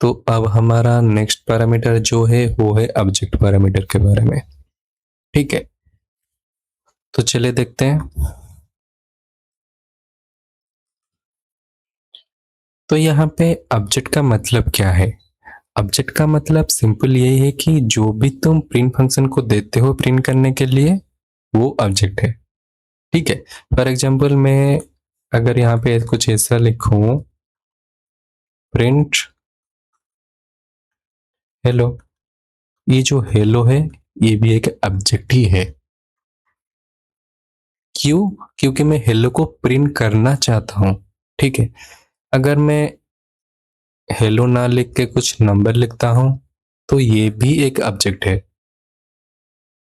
तो अब हमारा नेक्स्ट पैरामीटर जो है वो है ऑब्जेक्ट पैरामीटर के बारे में। ठीक है, तो चलिए देखते हैं। तो यहाँ पे ऑब्जेक्ट का मतलब क्या है? ऑब्जेक्ट का मतलब सिंपल यही है कि जो भी तुम प्रिंट फंक्शन को देते हो प्रिंट करने के लिए वो ऑब्जेक्ट है। ठीक है, फॉर एग्जांपल मैं अगर यहाँ पे कुछ ऐसा लिखूं, प्रिंट हेलो, ये जो हेलो है ये भी एक ऑब्जेक्ट ही है। क्यों? क्योंकि मैं हेलो को प्रिंट करना चाहता हूं। ठीक है, अगर मैं हेलो ना लिख के कुछ नंबर लिखता हूं तो ये भी एक ऑब्जेक्ट है।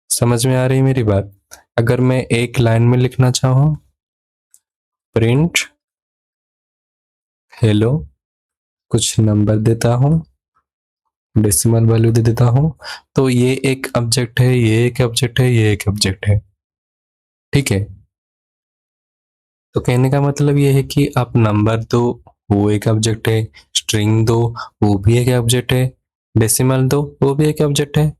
समझ में आ रही मेरी बात? अगर मैं एक लाइन में लिखना चाहूं, प्रिंट हेलो, कुछ नंबर देता हूं, डेसिमल वैल्यू दे देता हूं, तो ये एक ऑब्जेक्ट है, ये एक ऑब्जेक्ट है, ये एक ऑब्जेक्ट है। ठीक है, तो कहने का मतलब ये है कि आप नंबर दो, वो एक ऑब्जेक्ट है, स्ट्रिंग दो, वो भी एक ऑब्जेक्ट है, डेसिमल दो, वो भी एक ऑब्जेक्ट है,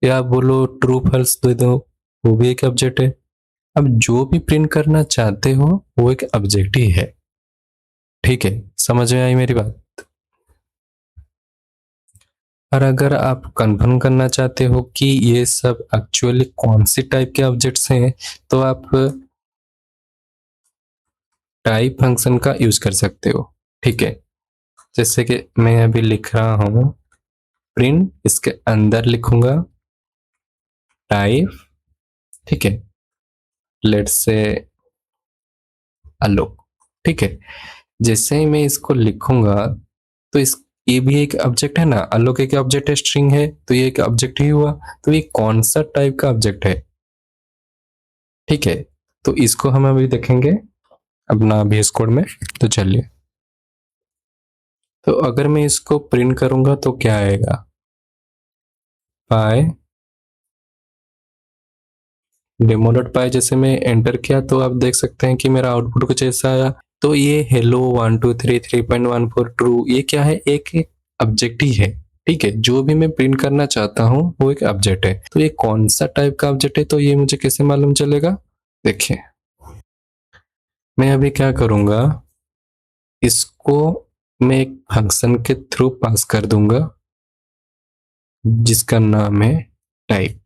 या आप बोलो ट्रू फॉल्स दे दो, वो भी एक ऑब्जेक्ट है। अब जो भी प्रिंट करना चाहते हो वो एक ऑब्जेक्ट ही है। ठीक है, समझ में आई मेरी बात? और अगर आप कंफर्म करना चाहते हो कि ये सब एक्चुअली कौन सी टाइप के ऑब्जेक्ट्स हैं, तो आप टाइप फंक्शन का यूज कर सकते हो। ठीक है, जैसे कि मैं अभी लिख रहा हूं प्रिंट, इसके अंदर लिखूंगा टाइप। ठीक है, लेट्स से अलो। ठीक है, जैसे ही मैं इसको लिखूंगा तो इस ये भी एक ऑब्जेक्ट है ना, अलोक एक ऑब्जेक्ट है, स्ट्रिंग है, तो ये एक ऑब्जेक्ट ही हुआ। तो ये कौन सा टाइप का ऑब्जेक्ट है? ठीक है, तो इसको हम अभी देखेंगे अपना VS कोड में। तो चलिए, तो अगर मैं इसको प्रिंट करूंगा तो क्या आएगा? पाई डेमो डॉट पाई। जैसे मैं एंटर किया तो आप देख सकते हैं कि मेरा आउटपुट कुछ ऐसा आया। तो ये हेलो 123 3.14 ट्रू, ये क्या है? एक ऑब्जेक्ट ही है। ठीक है, जो भी मैं प्रिंट करना चाहता हूँ वो एक ऑब्जेक्ट है। तो ये कौन सा टाइप का ऑब्जेक्ट है, तो ये मुझे कैसे मालूम चलेगा? देखिए, मैं अभी क्या करूंगा, इसको मैं एक फंक्शन के थ्रू पास कर दूंगा जिसका नाम है टाइप।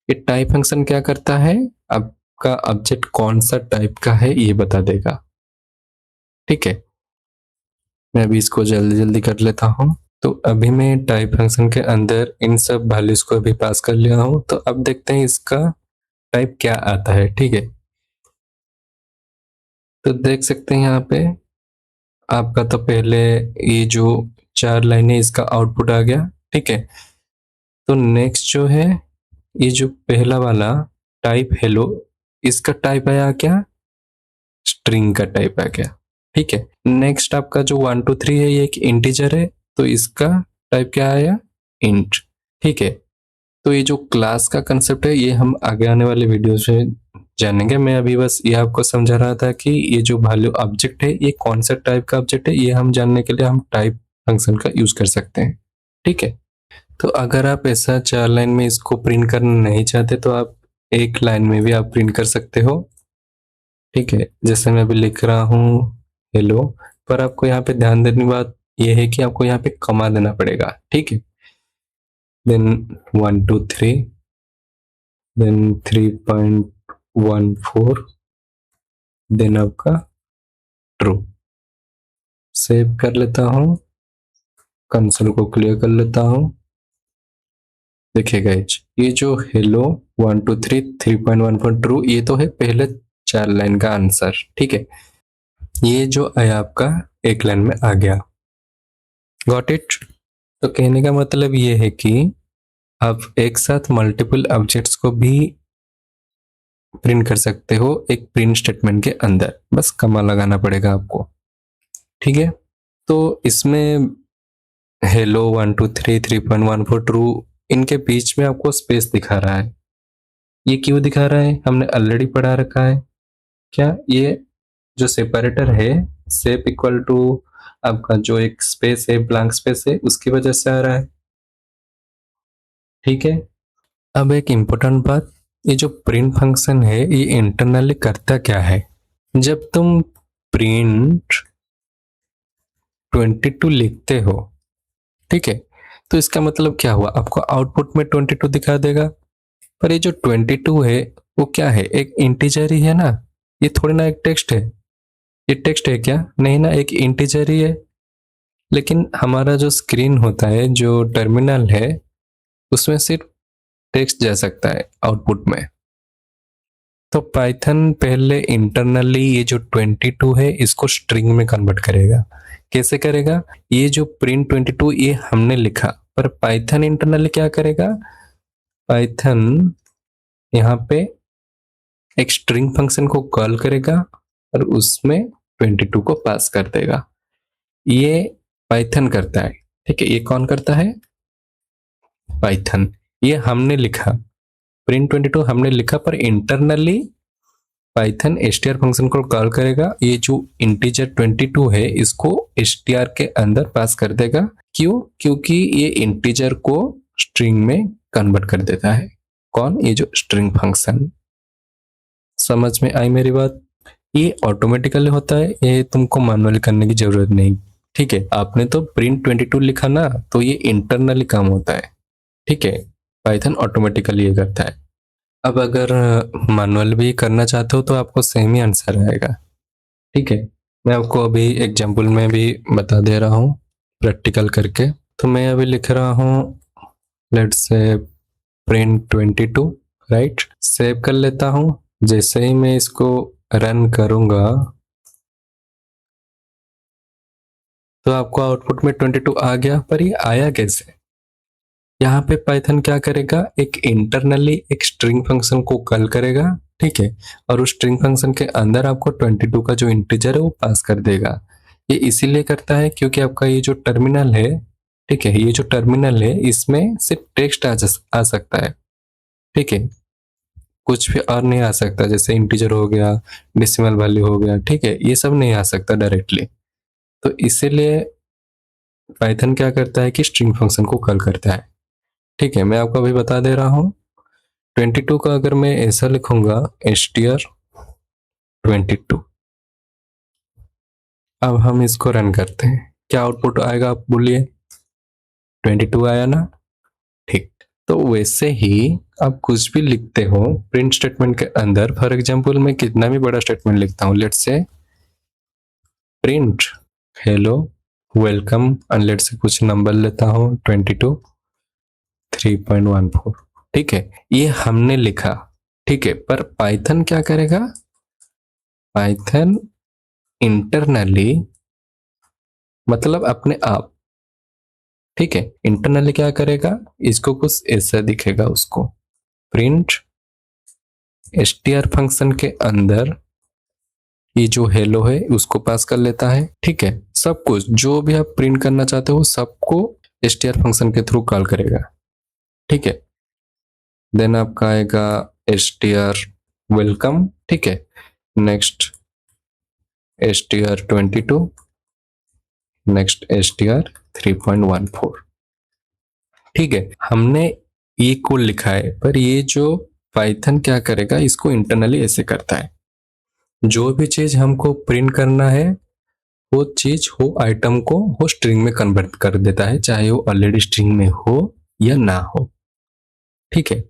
ये टाइप फंक्शन क्या करता है, आपका ऑब्जेक्ट कौन सा टाइप का है ये बता देगा। ठीक है, मैं अभी इसको जल्दी जल्दी कर लेता हूँ। तो अभी मैं टाइप फंक्शन के अंदर इन सब वैल्यूज को अभी पास कर लिया हूँ। तो अब देखते हैं इसका टाइप क्या आता है। ठीक है, तो देख सकते हैं यहाँ पे आपका तो पहले ये जो 4 लाइनें इसका आउटपुट आ गया। ठीक है, तो नेक्स्ट जो है ये जो पहला वाला टाइप हेलो, इसका टाइप आया क्या? स्ट्रिंग का टाइप आ गया। ठीक है, नेक्स्ट आपका जो 1 2 3 है ये एक इंटीजर है, तो इसका टाइप क्या आया? इंट। ठीक है, तो ये जो क्लास का कंसेप्ट है ये हम आगे आने वाले वीडियोस में जानेंगे। मैं अभी बस ये आपको समझा रहा था कि ये जो वैल्यू ऑब्जेक्ट है ये कौन सा टाइप का ऑब्जेक्ट है, ये हम जानने के लिए हम टाइप फंक्शन का यूज कर सकते हैं। ठीक है, तो अगर आप ऐसा 4 लाइन में इसको प्रिंट करना नहीं चाहते तो आप एक लाइन में भी आप प्रिंट कर सकते हो। ठीक है, जैसे मैं अभी लिख रहा हूँ हेलो, पर आपको यहाँ पे ध्यान देने की बात यह है कि आपको यहाँ पे कमा देना पड़ेगा। ठीक है, देन 1 2 3, देन 3.14, देन आपका ट्रू। सेव कर लेता हूँ, कंसोल को क्लियर कर लेता हूँ। देखिए गाइज, ये जो हेलो 1 2 3 3.14 ट्रू, ये तो है पहले 4 लाइन का आंसर। ठीक है, ये जो आया आपका एक लाइन में आ गया। Got it? तो कहने का मतलब ये है कि आप एक साथ मल्टीपल ऑब्जेक्ट्स को भी प्रिंट कर सकते हो एक प्रिंट स्टेटमेंट के अंदर, बस कमा लगाना पड़ेगा आपको। ठीक है, तो इसमें हेलो 1 2 3 3.14 ट्रू, इनके बीच में आपको स्पेस दिखा रहा है। ये क्यों दिखा रहा है? हमने ऑलरेडी पढ़ा रखा है। क्या? ये जो सेपरेटर है सेप इक्वल टू आपका जो एक स्पेस है, ब्लैंक स्पेस है, उसकी वजह से आ रहा है। ठीक है। अब एक इम्पोर्टेंट बात, ये जो प्रिंट फंक्शन है ये इंटरनली करता क्या है। जब तुम प्रिंट 22 लिखते हो, ठीक है, तो इसका मतलब क्या हुआ, आपको आउटपुट में 22 दिखा देगा। पर ये जो 22 है वो क्या है, एक इंटीजर ही है ना, ये थोड़ी ना एक टेक्स्ट है। ये टेक्स्ट है क्या, नहीं ना, एक इंटीजर ही है। लेकिन हमारा जो स्क्रीन होता है, जो टर्मिनल है, उसमें सिर्फ टेक्स्ट जा सकता है आउटपुट में। तो पाइथन पहले इंटरनली ये जो 22 है इसको स्ट्रिंग में कन्वर्ट करेगा। कैसे करेगा, ये जो प्रिंट 22 ये हमने लिखा, पर पाइथन इंटरनली क्या करेगा, पाइथन यहाँ पे एक स्ट्रिंग फंक्शन को कॉल करेगा और उसमें 22 को पास कर देगा। ये पाइथन करता है, ठीक है। ये कौन करता है, पाइथन। ये हमने लिखा, प्रिंट 22 हमने लिखा, पर इंटरनली पाइथन एसटीआर फंक्शन को कॉल करेगा। ये जो इंटीजर 22 है इसको एसटीआर के अंदर पास कर देगा। क्यों, क्योंकि ये इंटीजर को स्ट्रिंग में कन्वर्ट कर देता है। कौन, ये जो स्ट्रिंग फंक्शन। समझ में आई मेरी बात। ये ऑटोमेटिकली होता है, ये तुमको मैनुअली करने की जरूरत नहीं। ठीक है, आपने तो प्रिंट 22 लिखा ना, तो ये इंटरनली काम होता है। ठीक है, पाइथन ऑटोमेटिकली ये करता है। अब अगर मैनुअल भी करना चाहते हो तो आपको सेम ही आंसर आएगा। ठीक है, मैं आपको अभी एग्जाम्पल में भी बता दे रहा हूँ प्रैक्टिकल करके। तो मैं अभी लिख रहा हूँ, let's say print 22, right. Save कर लेता हूँ। जैसे ही मैं इसको रन करूंगा तो आपको आउटपुट में 22 आ गया। पर ये आया कैसे, यहाँ पे पाइथन क्या करेगा, एक इंटरनली एक स्ट्रिंग फंक्शन को कॉल करेगा, ठीक है, और उस स्ट्रिंग फंक्शन के अंदर आपको 22 का जो इंटीजर है वो पास कर देगा। ये इसीलिए करता है क्योंकि आपका ये जो टर्मिनल है, ठीक है, ये जो टर्मिनल है इसमें सिर्फ टेक्स्ट आ सकता है। ठीक है, कुछ भी और नहीं आ सकता, जैसे इंटीजर हो गया, डेसिमल वैल्यू हो गया, ठीक है, ये सब नहीं आ सकता डायरेक्टली। तो इसीलिए पाइथन क्या करता है कि स्ट्रिंग फंक्शन को कॉल करता है। ठीक है, मैं आपको अभी बता दे रहा हूँ। 22 का अगर मैं ऐसा लिखूंगा, str22, अब हम इसको रन करते हैं, क्या आउटपुट आएगा आप बोलिए, 22 आया ना। ठीक, तो वैसे ही आप कुछ भी लिखते हो प्रिंट स्टेटमेंट के अंदर, फॉर एग्जांपल मैं कितना भी बड़ा स्टेटमेंट लिखता हूँ, let's say print hello welcome, and let's say कुछ नंबर लेता हूँ 22 3.14, ठीक है, ये हमने लिखा, ठीक है। पर पाइथन क्या करेगा, पाइथन इंटरनली, मतलब अपने आप, ठीक है, इंटरनली क्या करेगा, इसको कुछ ऐसा दिखेगा, उसको प्रिंट एसटीआर फंक्शन के अंदर ये जो हेलो है उसको पास कर लेता है। ठीक है, सब कुछ जो भी आप प्रिंट करना चाहते हो सबको एसटीआर फंक्शन के थ्रू कॉल करेगा। ठीक है, देन आपका आएगा str वेलकम, ठीक है, नेक्स्ट str22, नेक्स्ट str3.14। ठीक है, हमने ये कोड लिखा है, पर ये जो पाइथन क्या करेगा, इसको इंटरनली ऐसे करता है। जो भी चीज हमको प्रिंट करना है वो चीज हो आइटम को वो स्ट्रिंग में कन्वर्ट कर देता है, चाहे वो ऑलरेडी स्ट्रिंग में हो या ना हो। ठीक है,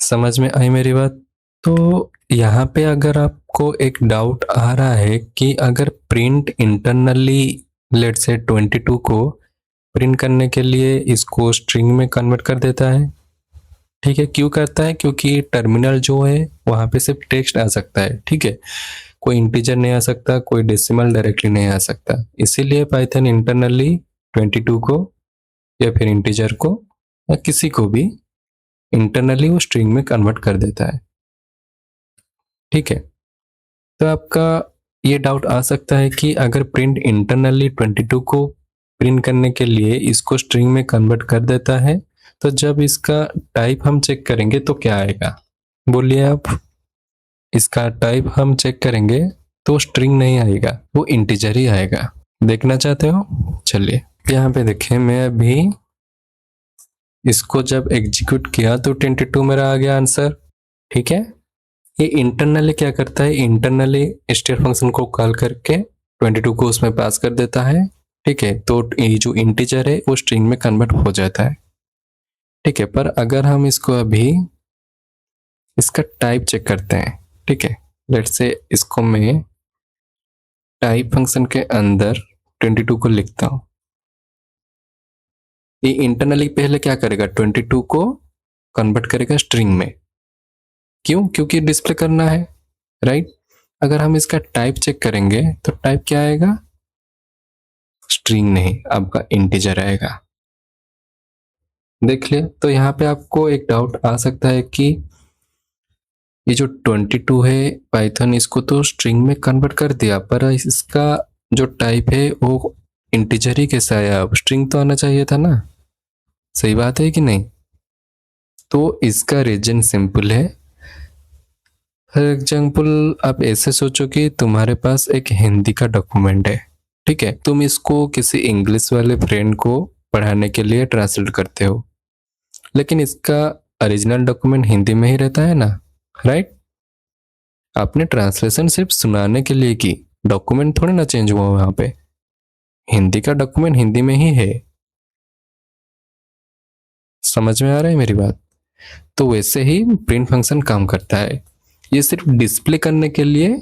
समझ में आई मेरी बात। तो यहाँ पे अगर आपको एक डाउट आ रहा है कि अगर प्रिंट इंटरनली लेट से 22 को प्रिंट करने के लिए इसको स्ट्रिंग में कन्वर्ट कर देता है, ठीक है, क्यों करता है, क्योंकि टर्मिनल जो है वहां पे सिर्फ टेक्स्ट आ सकता है। ठीक है, कोई इंटीजर नहीं आ सकता, कोई डेसिमल डायरेक्टली नहीं आ सकता, इसीलिए पाइथन इंटरनली 22 को या फिर इंटीजर को या किसी को भी इंटरनली वो स्ट्रिंग में कन्वर्ट कर देता है। ठीक है, तो आपका ये डाउट आ सकता है कि अगर प्रिंट इंटरनली 22 को प्रिंट करने के लिए इसको स्ट्रिंग में कन्वर्ट कर देता है, तो जब इसका टाइप हम चेक करेंगे तो क्या आएगा, बोलिए आप। इसका टाइप हम चेक करेंगे तो स्ट्रिंग नहीं आएगा, वो इंटीजर ही आएगा। देखना चाहते हो? चलिए यहाँ पे देखें, मैं अभी इसको जब एग्जीक्यूट किया तो 22 मेरा आ गया आंसर। ठीक है, ये इंटरनली क्या करता है, इंटरनली स्टेयर फंक्शन को कॉल करके 22 को उसमें पास कर देता है। ठीक है, तो ये जो इंटीजर है वो स्ट्रिंग में कन्वर्ट हो जाता है। ठीक है, पर अगर हम इसको अभी इसका टाइप चेक करते हैं। ठीक है, लेट्स से इसको मैं टाइप फंक्शन के अंदर 22 को लिखता हूं। ये इंटरनली पहले क्या करेगा, 22 को कन्वर्ट करेगा स्ट्रिंग में। क्यों? क्योंकि डिस्प्ले करना है, राइट। अगर हम इसका टाइप चेक करेंगे तो टाइप क्या आएगा, स्ट्रिंग नहीं, आपका इंटीजर आएगा। देख ले, तो यहाँ पे आपको एक डाउट आ सकता है कि ये जो 22 है पाइथन इसको तो स्ट्रिंग में कन्वर्ट कर दिया, पर इसका जो टाइप है वो इंटीजर ही कैसे आया, अब स्ट्रिंग तो आना चाहिए था ना। सही बात है कि नहीं? तो इसका रीजन सिंपल है। फॉर एग्जाम्पल आप ऐसे सोचो कि तुम्हारे पास एक हिंदी का डॉक्यूमेंट है। ठीक है, तुम इसको किसी इंग्लिश वाले फ्रेंड को पढ़ाने के लिए ट्रांसलेट करते हो, लेकिन इसका ओरिजिनल डॉक्यूमेंट हिंदी में ही रहता है ना, राइट। आपने ट्रांसलेशन सिर्फ सुनाने के लिए की, डॉक्यूमेंट थोड़ी ना चेंज हुआ वहां पे, हिंदी का डॉक्यूमेंट हिंदी में ही है। समझ में आ रहा है मेरी बात? तो वैसे ही प्रिंट फंक्शन काम करता है, ये सिर्फ डिस्प्ले करने के लिए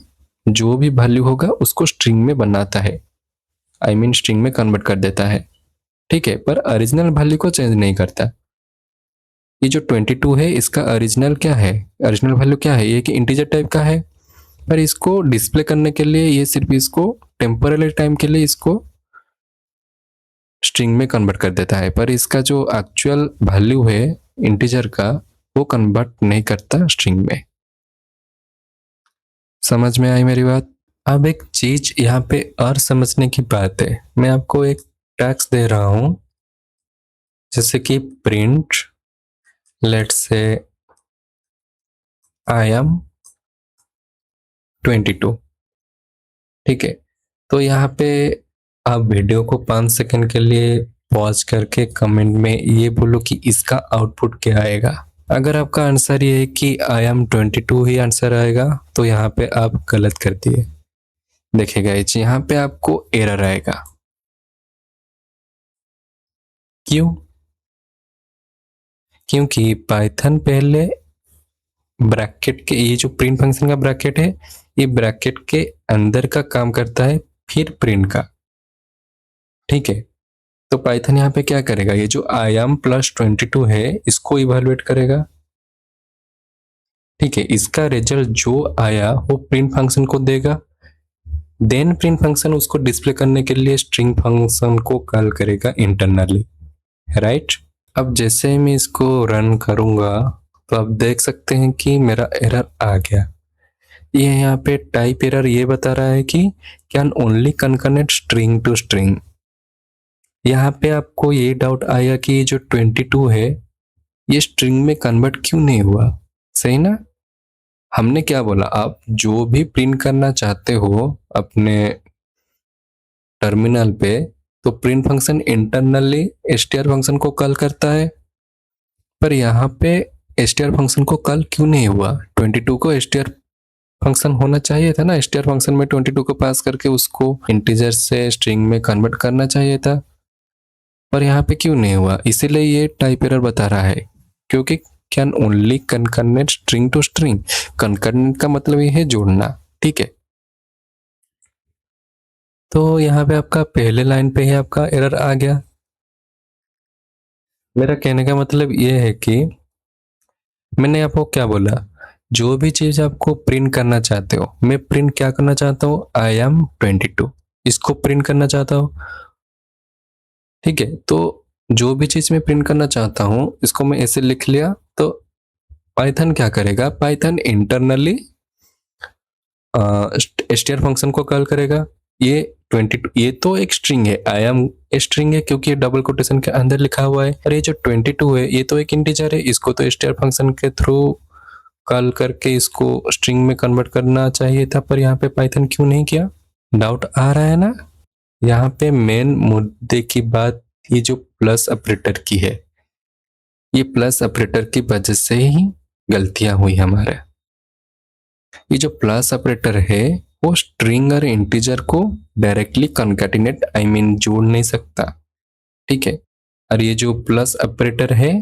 जो भी वैल्यू होगा उसको स्ट्रिंग में बनाता है, आई मीन स्ट्रिंग में कन्वर्ट कर देता है। ठीक है, पर ओरिजिनल वैल्यू को चेंज नहीं करता। ये जो 22 है इसका ओरिजिनल क्या है, ओरिजिनल वैल्यू क्या है, ये कि इंटीजर टाइप का है, पर इसको डिस्प्ले करने के लिए ये सिर्फ इसको टेम्पोररी टाइम के लिए इसको स्ट्रिंग में कन्वर्ट कर देता है, पर इसका जो एक्चुअल वैल्यू है इंटीजर का वो कन्वर्ट नहीं करता स्ट्रिंग में। समझ में आई मेरी बात? अब एक चीज यहाँ पे और समझने की बात है, मैं आपको एक टैग्स दे रहा हूं, जैसे कि print, let's say I am 22। ठीक है, तो यहाँ पे आप वीडियो को 5 सेकंड के लिए पॉज करके कमेंट में ये बोलो कि इसका आउटपुट क्या आएगा। अगर आपका आंसर ये है कि आई एम 22 ही आंसर आएगा तो यहाँ पे आप गलत कर दिए। देखिएगा यहाँ पे आपको एरर आएगा। क्यों? क्योंकि पाइथन पहले ब्रैकेट के, ये जो प्रिंट फंक्शन का ब्रैकेट है ये ब्रैकेट के अंदर का काम करता है, फिर प्रिंट का। ठीक है, तो पाइथन यहाँ पे क्या करेगा, ये जो आई एम प्लस 22 है इसको इवेलुएट करेगा। ठीक है, इसका रिजल्ट जो आया वो प्रिंट फंक्शन को देगा, देन प्रिंट फंक्शन उसको डिस्प्ले करने के लिए स्ट्रिंग फंक्शन को कॉल करेगा इंटरनली, राइट। अब जैसे ही मैं इसको रन करूंगा तो आप देख सकते हैं कि मेरा एरर आ गया। ये यहाँ पे टाइप एरर ये बता रहा है कि can only concatenate string to string. यहाँ पे आपको ये डाउट आया कि ये जो 22 है ये स्ट्रिंग में कन्वर्ट क्यों नहीं हुआ, सही ना। हमने क्या बोला, आप जो भी प्रिंट करना चाहते हो अपने टर्मिनल पे तो print function internally str function को कॉल करता है, पर यहाँ पे str फंक्शन को कॉल क्यों नहीं हुआ। 22 को str फंक्शन होना चाहिए था ना, str फंक्शन में 22 को पास करके उसको इंटीजर से स्ट्रिंग में कन्वर्ट करना चाहिए था, पर यहाँ पे क्यों नहीं हुआ। इसीलिए ये टाइप एरर बता रहा है, क्योंकि can only concatenate string to string. Concatenate का मतलब ये है जोड़ना। ठीक है, तो यहाँ पे आपका पहले लाइन पे ही आपका एरर आ गया। मेरा कहने का मतलब ये है कि मैंने आपको क्या बोला, जो भी चीज आपको प्रिंट करना चाहते हो, मैं प्रिंट क्या करना चाहता हूँ, आई एम 22 इसको प्रिंट करना चाहता हूँ। ठीक है, तो जो भी चीज मैं प्रिंट करना चाहता हूँ इसको मैं ऐसे लिख लिया, तो पाइथन क्या करेगा, पाइथन इंटरनली str फंक्शन को कॉल करेगा। ये 22 ये तो एक स्ट्रिंग है, आई एम स्ट्रिंग है क्योंकि ये डबल कोटेशन के अंदर लिखा हुआ है, और ये जो 22 है ये तो एक इंटीजर है, इसको तो str फंक्शन के थ्रू कॉल करके इसको स्ट्रिंग में कन्वर्ट करना चाहिए था, पर यहाँ पे पाइथन क्यों नहीं किया। डाउट आ रहा है ना। यहाँ पे मेन मुद्दे की बात ये जो प्लस ऑपरेटर की है, ये प्लस ऑपरेटर की वजह से ही गलतियां हुई हमारे। ये जो प्लस ऑपरेटर है वो स्ट्रिंग और इंटीजर को डायरेक्टली कॉन्कैटिनेट आई मीन जोड़ नहीं सकता, ठीक है। और ये जो प्लस ऑपरेटर है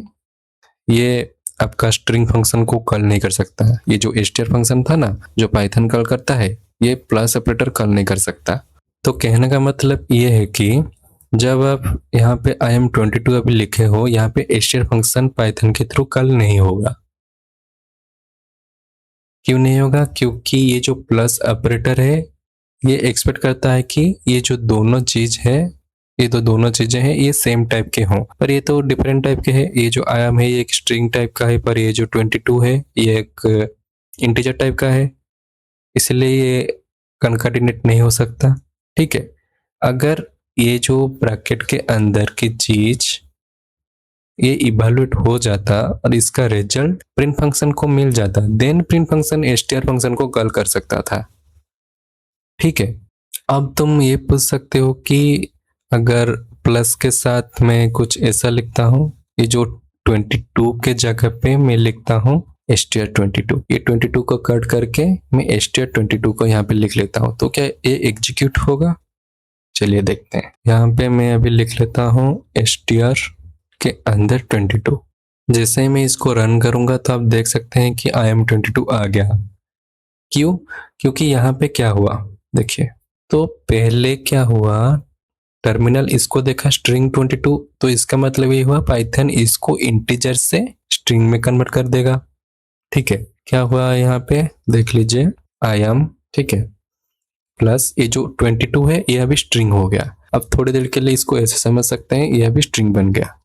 ये आपका स्ट्रिंग फंक्शन को कॉल नहीं कर सकता। ये जो str फंक्शन था ना जो पाइथन कॉल करता है, ये प्लस ऑपरेटर कॉल नहीं कर सकता। तो कहने का मतलब ये है कि जब आप यहाँ पे IM22 अभी लिखे हो, यहाँ पे str फंक्शन पाइथन के थ्रू कॉल नहीं होगा। क्यों नहीं होगा? क्योंकि ये जो प्लस ऑपरेटर है ये एक्सपेक्ट करता है कि ये जो दोनों चीज है, ये तो दोनों चीजें हैं ये सेम टाइप के हों, पर ये तो डिफरेंट टाइप के हैं। ये जो आयाम है ये एक स्ट्रिंग टाइप का है, पर ये जो 22 है ये एक इंटीजर टाइप का है, इसलिए ये कनकैटिनेट नहीं हो सकता, ठीक है। अगर ये जो ब्रैकेट के अंदर की चीज ये इवैल्यूएट हो जाता और इसका रिजल्ट प्रिंट फंक्शन को मिल जाता, then print function str function को कॉल कर सकता था, ठीक है। अब तुम ये पूछ सकते हो कि अगर प्लस के साथ मैं कुछ ऐसा लिखता हूँ, ये जो 22 के जगह पे मैं लिखता हूँ str22, ये 22 को कट करके मैं str22 को यहाँ पे लिख लेता हूँ, तो क्या ये एग्जीक्यूट होगा? चलिए देखते हैं। यहाँ पे मैं अभी लिख लेता हूँ str के अंदर 22। जैसे ही मैं इसको रन करूंगा तो आप देख सकते हैं कि IM22 आ गया। क्यों? क्योंकि यहाँ पे क्या हुआ देखिए, तो पहले क्या हुआ, टर्मिनल इसको देखा स्ट्रिंग 22, तो इसका मतलब ये हुआ पाइथन इसको इंटीजर से स्ट्रिंग में कन्वर्ट कर देगा, ठीक है। क्या हुआ यहाँ पे देख लीजिए, IM, ठीक है, प्लस ये जो 22 है ये अभी स्ट्रिंग हो गया। अब थोड़ी देर के लिए इसको ऐसे समझ सकते हैं ये अभी स्ट्रिंग बन गया,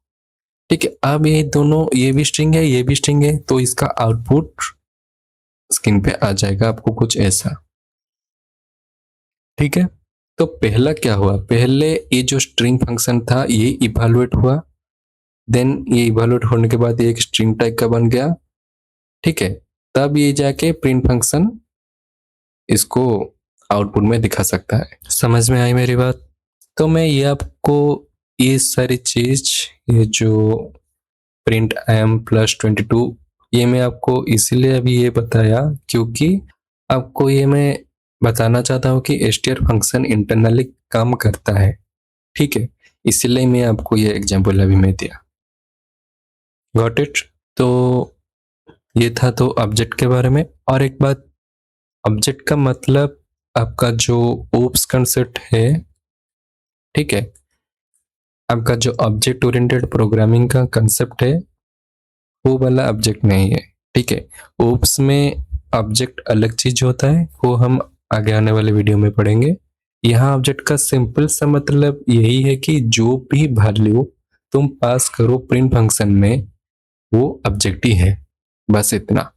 ठीक है। अब ये दोनों, ये भी स्ट्रिंग है ये भी स्ट्रिंग है, तो इसका आउटपुट स्क्रीन पे आ जाएगा आपको कुछ ऐसा, ठीक है। तो पहला क्या हुआ, पहले ये जो स्ट्रिंग फंक्शन था ये इवैल्यूएट हुआ, देन ये इवैल्यूएट होने के बाद ये एक स्ट्रिंग टाइप का बन गया, ठीक है। तब ये जाके प्रिंट फंक्शन इसको आउटपुट में दिखा सकता है। समझ में आई मेरी बात? तो मैं ये आपको ये सारी चीज, ये जो प्रिंट IM+22, ये मैं आपको इसीलिए अभी ये बताया क्योंकि आपको ये मैं बताना चाहता हूँ कि str फंक्शन इंटरनली काम करता है, ठीक है। इसीलिए मैं आपको ये एग्जांपल अभी मैं दिया। Got it? तो ये था तो ऑब्जेक्ट के बारे में। और एक बात, ऑब्जेक्ट का मतलब आपका जो ओप्स कंसेप्ट है, ठीक है, आपका जो ऑब्जेक्ट ओरिएंटेड प्रोग्रामिंग का कंसेप्ट है वो वाला ऑब्जेक्ट नहीं है, ठीक है। ओप्स में ऑब्जेक्ट अलग चीज होता है, वो हम आगे आने वाले वीडियो में पढ़ेंगे। यहाँ ऑब्जेक्ट का सिंपल सा मतलब यही है कि जो भी वैल्यू तुम पास करो प्रिंट फंक्शन में वो ऑब्जेक्ट ही है, बस इतना।